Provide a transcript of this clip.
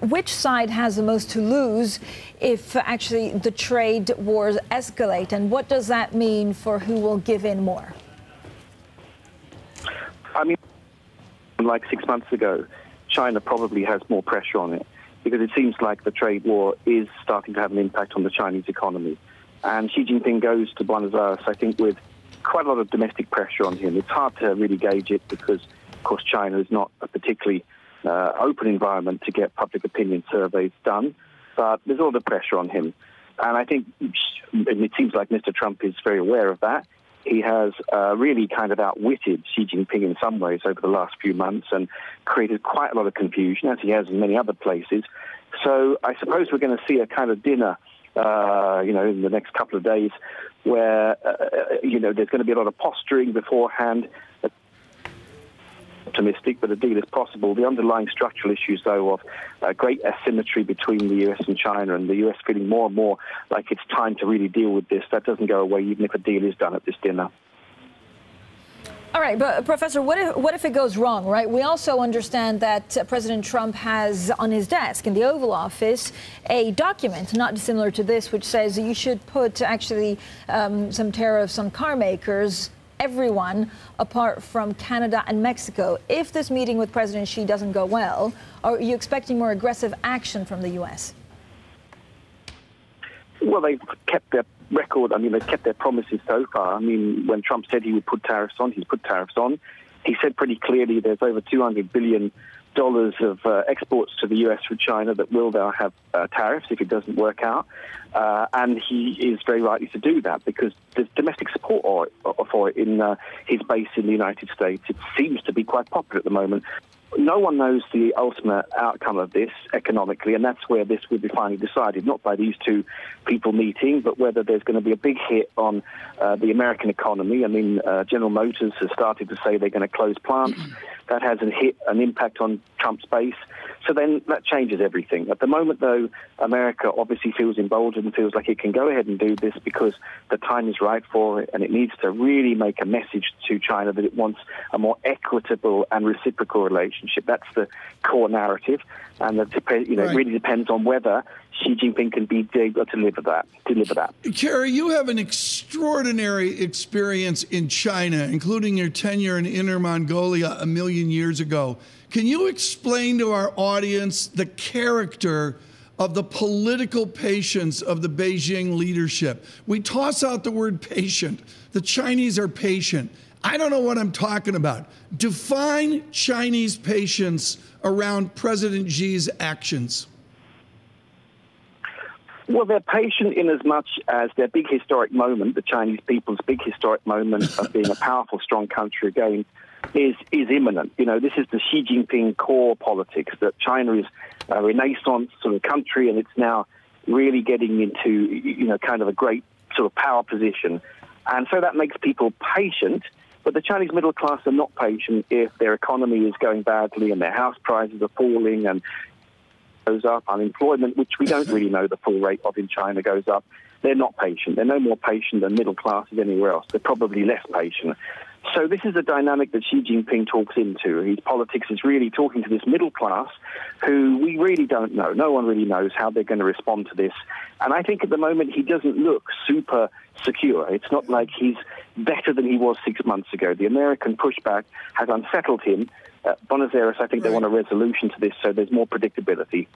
Which side has the most to lose if actually the trade wars escalate? And what does that mean for who will give in more? I mean, like 6 months ago, China probably has more pressure on it because it seems like the trade war is starting to have an impact on the Chinese economy. And Xi Jinping goes to Buenos Aires, I think, with quite a lot of domestic pressure on him. It's hard to really gauge it because, of course, China is not a particularly open environment to get public opinion surveys done, but there's a lot of pressure on him. And I think it seems like Mr. Trump is very aware of that. He has really kind of outwitted Xi Jinping in some ways over the last few months and created quite a lot of confusion, as he has in many other places. So I suppose we're going to see a kind of dinner, in the next couple of days where, there's going to be a lot of posturing beforehand. Optimistic, but a deal is possible. The underlying structural issues, though, of great asymmetry between the U.S. and China, and the U.S. feeling more and more like it's time to really deal with this, that doesn't go away even if a deal is done at this dinner. All right, but Professor, what if it goes wrong, right? We also understand that President Trump has on his desk in the Oval Office a document not dissimilar to this, which says that you should put actually some tariffs on car makers, everyone apart from Canada and Mexico. If this meeting with President Xi doesn't go well, are you expecting more aggressive action from the U.S.? Well, they've kept their record. I mean, they've kept their promises so far. I mean, when Trump said he would put tariffs on, he's put tariffs on. He said pretty clearly there's over $200 billion of exports to the U.S. from China that will now have tariffs if it doesn't work out. And he is very likely to do that because there's domestic support for it in his base in the United States. It seems to be quite popular at the moment. No one knows the ultimate outcome of this economically, and that's where this will be finally decided, not by these two people meeting, but whether there's going to be a big hit on the American economy. I mean, General Motors has started to say they're going to close plants. That has an impact on Trump's base. So then that changes everything. At the moment, though, America obviously feels emboldened and feels like it can go ahead and do this because the time is right for it, and it needs to really make a message to China that it wants a more equitable and reciprocal relationship. That's the core narrative, and it really depends on whether Xi Jinping can be able to deliver that. Kerry, you have an extraordinary experience in China, including your tenure in Inner Mongolia a million years ago. Can you explain to our audience the character of the political patience of the Beijing leadership? We toss out the word patient. The Chinese are patient. I don't know what I'm talking about. Define Chinese patience around President Xi's actions. Well, they're patient in as much as their big historic moment, the Chinese people's big historic moment of being a powerful, strong country again, is imminent. This is the Xi Jinping core politics, that China is a renaissance sort of country, and it's now really getting into, kind of a great sort of power position. And so that makes people patient, but the Chinese middle class are not patient if their economy is going badly and their house prices are falling and goes up, unemployment, which we don't really know the full rate of in China, goes up. They're not patient. They're no more patient than middle classes anywhere else. They're probably less patient. So this is a dynamic that Xi Jinping talks into. His politics is really talking to this middle class who we really don't know. No one really knows how they're going to respond to this. And I think at the moment he doesn't look super secure. It's not like he's better than he was 6 months ago. The American pushback has unsettled him. Buenos Aires, I think they want a resolution to this, so there's more predictability.